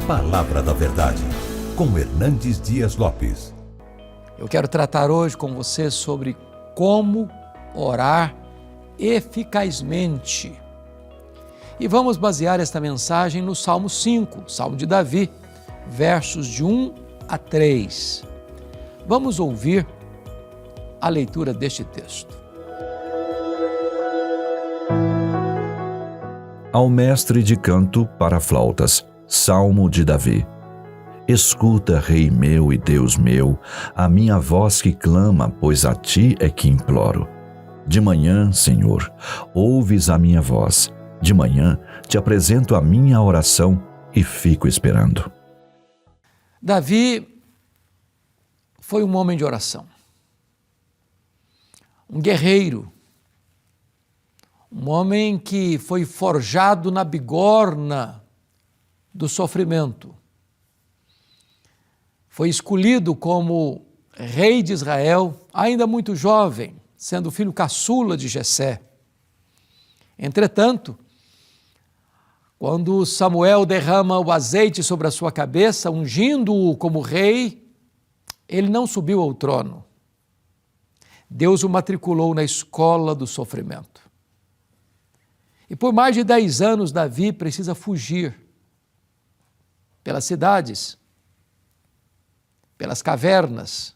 Palavra da Verdade, com Hernandes Dias Lopes. Eu quero tratar hoje com você sobre como orar eficazmente. E vamos basear esta mensagem no Salmo 5, Salmo de Davi, versos de 1 a 3. Vamos ouvir a leitura deste texto. Ao mestre de canto para flautas, Salmo de Davi. Escuta, Rei meu e Deus meu, a minha voz que clama, pois a ti é que imploro. De manhã, Senhor, ouves a minha voz. De manhã te apresento a minha oração e fico esperando. Davi foi um homem de oração, um guerreiro, um homem que foi forjado na bigorna do sofrimento. Foi escolhido como rei de Israel, ainda muito jovem, sendo filho caçula de Jessé. Entretanto, quando Samuel derrama o azeite sobre a sua cabeça, ungindo-o como rei, ele não subiu ao trono. Deus o matriculou na escola do sofrimento. E por mais de 10 anos, Davi precisa fugir pelas cidades, pelas cavernas,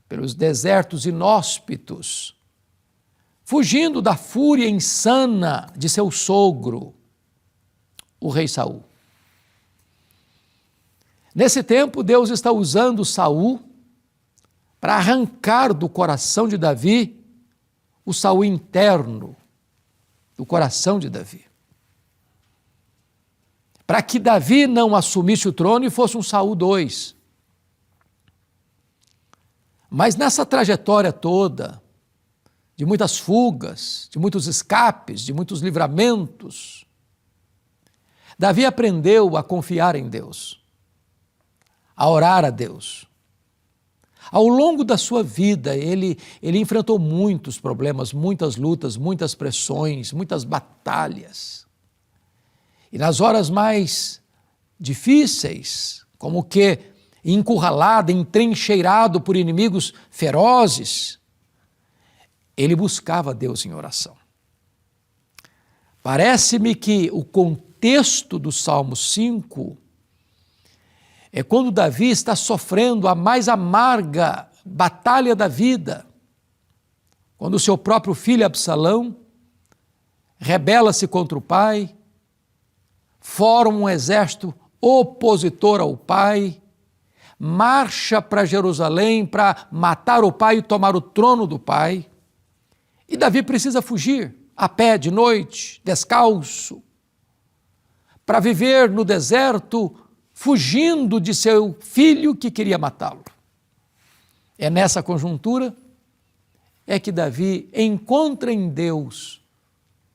pelos desertos inóspitos, fugindo da fúria insana de seu sogro, o rei Saul. Nesse tempo, Deus está usando Saul para arrancar do coração de Davi o Saul interno, do coração de Davi. Para que Davi não assumisse o trono e fosse um Saul II. Mas nessa trajetória toda, de muitas fugas, de muitos escapes, de muitos livramentos, Davi aprendeu a confiar em Deus, a orar a Deus. Ao longo da sua vida, ele enfrentou muitos problemas, muitas lutas, muitas pressões, muitas batalhas. E nas horas mais difíceis, como que encurralado, entrincheirado por inimigos ferozes, ele buscava Deus em oração. Parece-me que o contexto do Salmo 5 é quando Davi está sofrendo a mais amarga batalha da vida, quando o seu próprio filho Absalão rebela-se contra o pai, forma um exército opositor ao pai, marcha para Jerusalém para matar o pai e tomar o trono do pai. E Davi precisa fugir a pé de noite, descalço, para viver no deserto, fugindo de seu filho que queria matá-lo. É nessa conjuntura é que Davi encontra em Deus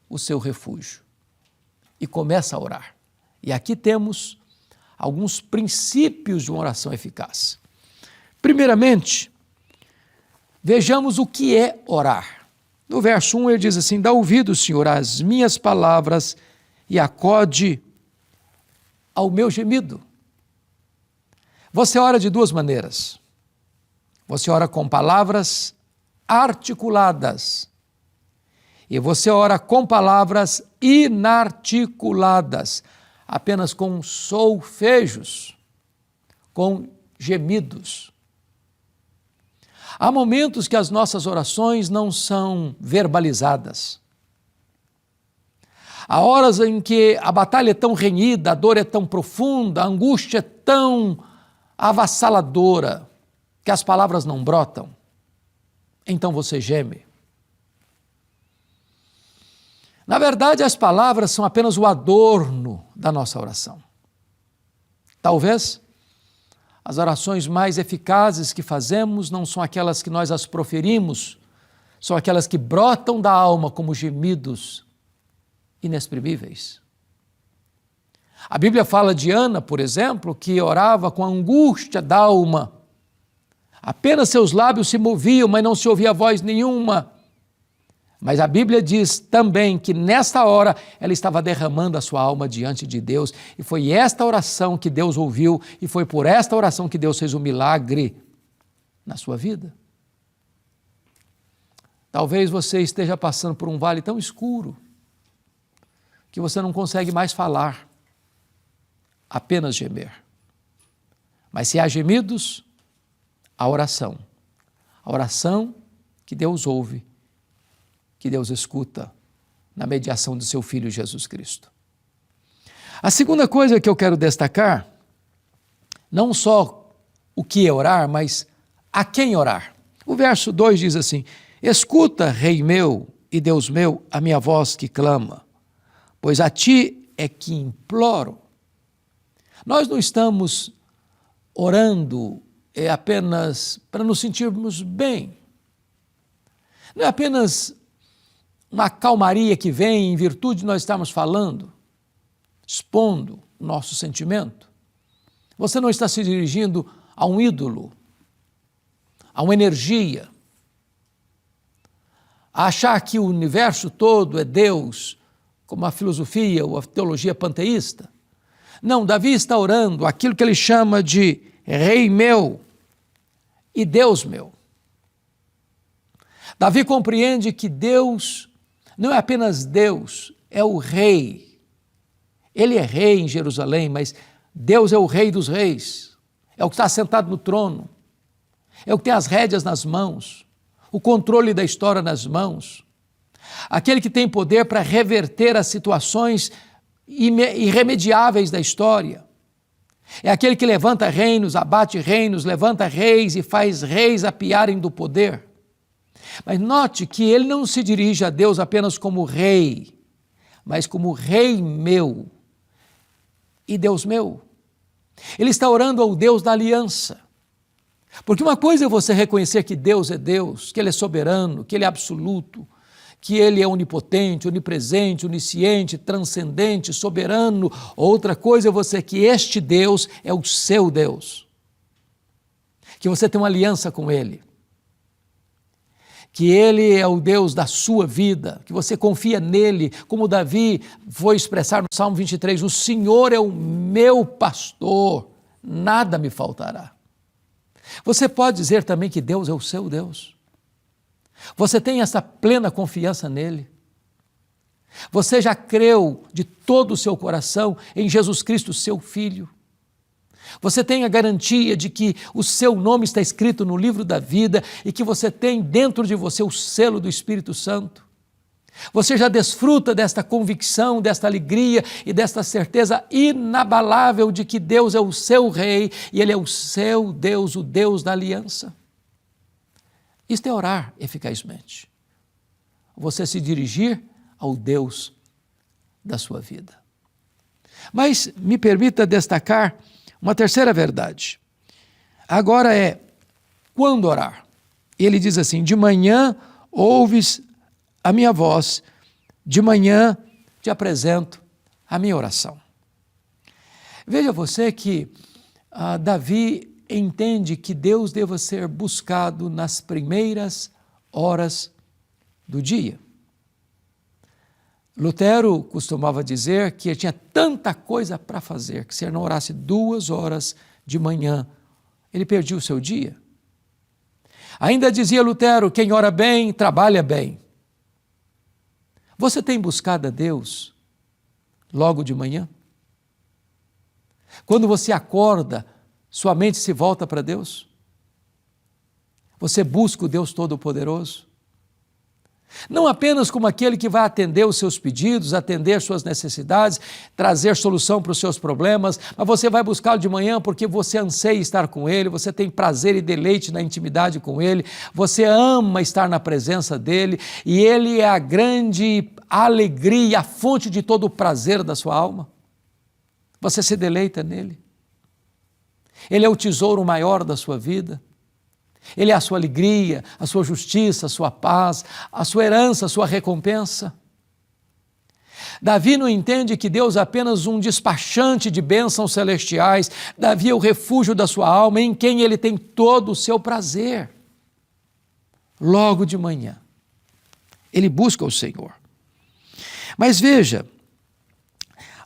o seu refúgio e começa a orar. E aqui temos alguns princípios de uma oração eficaz. Primeiramente, vejamos o que é orar. No verso 1 ele diz assim: dá ouvido, Senhor, às minhas palavras e acode ao meu gemido. Você ora de duas maneiras. Você ora com palavras articuladas e você ora com palavras inarticuladas, apenas com solfejos, com gemidos. Há momentos que as nossas orações não são verbalizadas. Há horas em que a batalha é tão renhida, a dor é tão profunda, a angústia é tão avassaladora, que as palavras não brotam. Então você geme. Na verdade, as palavras são apenas o adorno da nossa oração. Talvez as orações mais eficazes que fazemos não são aquelas que nós as proferimos, são aquelas que brotam da alma como gemidos inexprimíveis. A Bíblia fala de Ana, por exemplo, que orava com angústia da alma. Apenas seus lábios se moviam, mas não se ouvia voz nenhuma. Mas a Bíblia diz também que nesta hora ela estava derramando a sua alma diante de Deus, e foi esta oração que Deus ouviu, e foi por esta oração que Deus fez um milagre na sua vida. Talvez você esteja passando por um vale tão escuro que você não consegue mais falar, apenas gemer. Mas se há gemidos, há oração. A oração que Deus ouve, que Deus escuta na mediação do seu Filho Jesus Cristo. A segunda coisa que eu quero destacar, não só o que é orar, mas a quem orar. O verso 2 diz assim: escuta, Rei meu e Deus meu, a minha voz que clama, pois a ti é que imploro. Nós não estamos orando apenas para nos sentirmos bem. Não é apenas uma calmaria que vem em virtude de nós estarmos falando, expondo o nosso sentimento. Você não está se dirigindo a um ídolo, a uma energia, a achar que o universo todo é Deus, como a filosofia ou a teologia panteísta. Não, Davi está orando aquilo que ele chama de Rei meu e Deus meu. Davi compreende que Deus não é apenas Deus, é o Rei. Ele é Rei em Jerusalém, mas Deus é o Rei dos reis, é o que está sentado no trono, é o que tem as rédeas nas mãos, o controle da história nas mãos, aquele que tem poder para reverter as situações irremediáveis da história. É aquele que levanta reinos, abate reinos, levanta reis e faz reis apiarem do poder. Mas note que ele não se dirige a Deus apenas como rei, mas como Rei meu e Deus meu. Ele está orando ao Deus da aliança. Porque uma coisa é você reconhecer que Deus é Deus, que Ele é soberano, que Ele é absoluto, que Ele é onipotente, onipresente, onisciente, transcendente, soberano. Outra coisa é você que este Deus é o seu Deus, que você tem uma aliança com Ele, que Ele é o Deus da sua vida, que você confia nele, como Davi foi expressar no Salmo 23, o Senhor é o meu pastor, nada me faltará. Você pode dizer também que Deus é o seu Deus. Você tem essa plena confiança nele. Você já creu de todo o seu coração em Jesus Cristo, seu Filho. Você tem a garantia de que o seu nome está escrito no livro da vida e que você tem dentro de você o selo do Espírito Santo. Você já desfruta desta convicção, desta alegria e desta certeza inabalável de que Deus é o seu Rei e Ele é o seu Deus, o Deus da aliança. Isto é orar eficazmente. Você se dirigir ao Deus da sua vida. Mas me permita destacar uma terceira verdade. Agora quando orar? Ele diz assim: de manhã ouves a minha voz, de manhã te apresento a minha oração. Veja você que Davi entende que Deus deva ser buscado nas primeiras horas do dia. Lutero costumava dizer que ele tinha tanta coisa para fazer, que se ele não orasse 2 horas de manhã, ele perdia o seu dia. Ainda dizia Lutero, quem ora bem, trabalha bem. Você tem buscado a Deus logo de manhã? Quando você acorda, sua mente se volta para Deus? Você busca o Deus Todo-Poderoso? Não apenas como aquele que vai atender os seus pedidos, atender suas necessidades, trazer solução para os seus problemas, mas você vai buscá-lo de manhã porque você anseia estar com Ele, você tem prazer e deleite na intimidade com Ele, você ama estar na presença dEle e Ele é a grande alegria, a fonte de todo o prazer da sua alma. Você se deleita nele. Ele é o tesouro maior da sua vida. Ele é a sua alegria, a sua justiça, a sua paz, a sua herança, a sua recompensa. Davi não entende que Deus é apenas um despachante de bênçãos celestiais. Davi é o refúgio da sua alma, em quem ele tem todo o seu prazer. Logo de manhã, Ele busca o Senhor. Mas veja,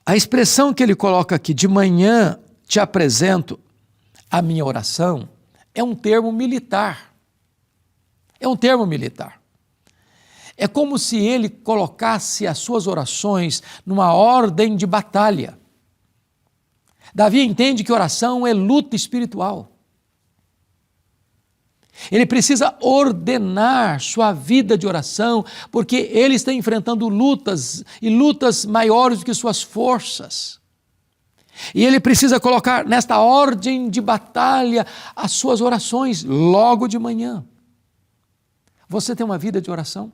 a expressão que ele coloca aqui, de manhã te apresento a minha oração, é um termo militar. É um termo militar. É como se ele colocasse as suas orações numa ordem de batalha. Davi entende que oração é luta espiritual. Ele precisa ordenar sua vida de oração, porque ele está enfrentando lutas, e lutas maiores do que suas forças. E ele precisa colocar nesta ordem de batalha as suas orações logo de manhã. Você tem uma vida de oração?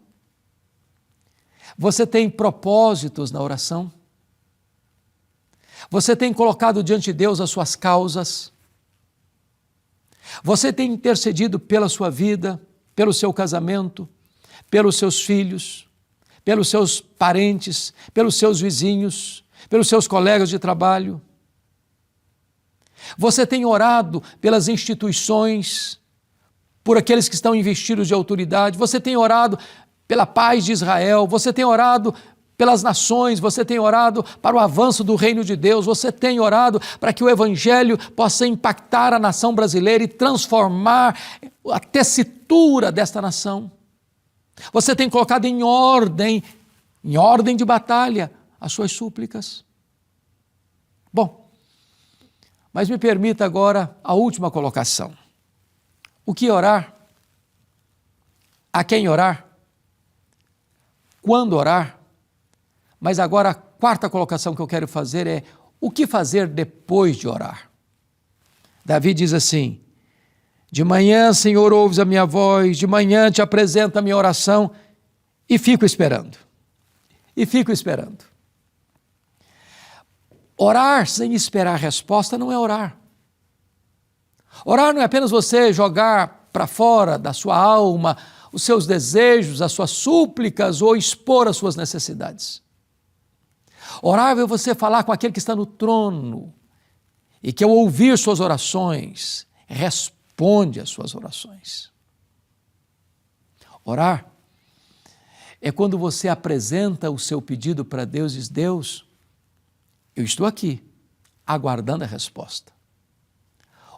Você tem propósitos na oração? Você tem colocado diante de Deus as suas causas? Você tem intercedido pela sua vida, pelo seu casamento, pelos seus filhos, pelos seus parentes, pelos seus vizinhos, pelos seus colegas de trabalho? Você tem orado pelas instituições, por aqueles que estão investidos de autoridade? Você tem orado pela paz de Israel? Você tem orado pelas nações? Você tem orado para o avanço do reino de Deus? Você tem orado para que o evangelho possa impactar a nação brasileira e transformar a tessitura desta nação? Você tem colocado em ordem de batalha, as suas súplicas? Bom, mas me permita agora a última colocação. O que orar? A quem orar? Quando orar? Mas agora a quarta colocação que eu quero fazer é: o que fazer depois de orar? Davi diz assim: de manhã, Senhor, ouves a minha voz, de manhã te apresento a minha oração e fico esperando. E fico esperando. Orar sem esperar resposta não é orar. Orar não é apenas você jogar para fora da sua alma os seus desejos, as suas súplicas ou expor as suas necessidades. Orar é você falar com aquele que está no trono e que, ao ouvir suas orações, responde às suas orações. Orar é quando você apresenta o seu pedido para Deus e diz: Deus, eu estou aqui, aguardando a resposta.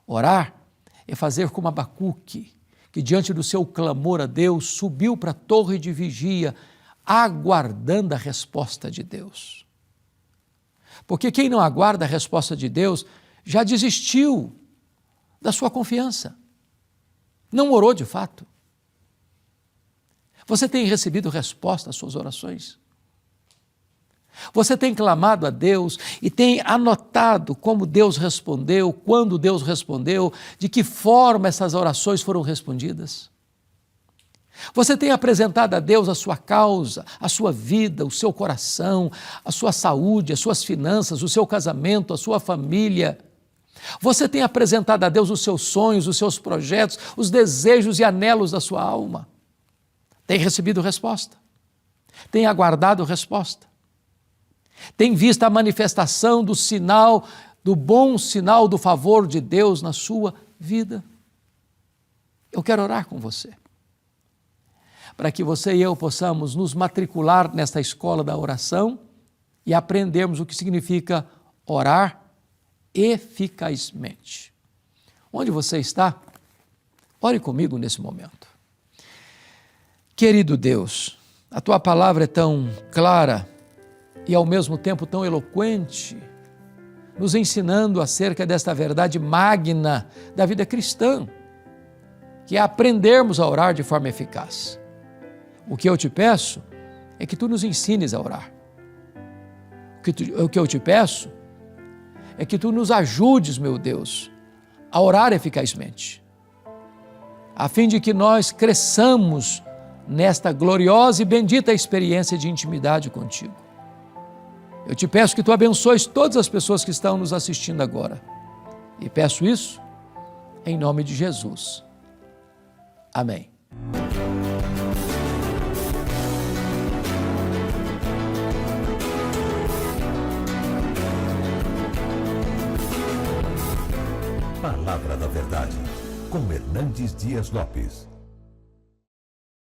Orar é fazer como Abacuque, que diante do seu clamor a Deus, subiu para a torre de vigia, aguardando a resposta de Deus. Porque quem não aguarda a resposta de Deus, já desistiu da sua confiança. Não orou de fato. Você tem recebido resposta às suas orações? Você tem clamado a Deus e tem anotado como Deus respondeu, quando Deus respondeu, de que forma essas orações foram respondidas? Você tem apresentado a Deus a sua causa, a sua vida, o seu coração, a sua saúde, as suas finanças, o seu casamento, a sua família? Você tem apresentado a Deus os seus sonhos, os seus projetos, os desejos e anelos da sua alma? Tem recebido resposta? Tem aguardado resposta? Tem visto a manifestação do sinal, do bom sinal do favor de Deus na sua vida? Eu quero orar com você, para que você e eu possamos nos matricular nesta escola da oração e aprendermos o que significa orar eficazmente. Onde você está? Ore comigo nesse momento. Querido Deus, a Tua palavra é tão clara e ao mesmo tempo tão eloquente, nos ensinando acerca desta verdade magna da vida cristã, que é aprendermos a orar de forma eficaz. O que eu te peço é que Tu nos ensines a orar. O que eu te peço é que Tu nos ajudes, meu Deus, a orar eficazmente, a fim de que nós cresçamos nesta gloriosa e bendita experiência de intimidade contigo. Eu te peço que Tu abençoes todas as pessoas que estão nos assistindo agora. E peço isso em nome de Jesus. Amém. Palavra da Verdade, com Hernandes Dias Lopes.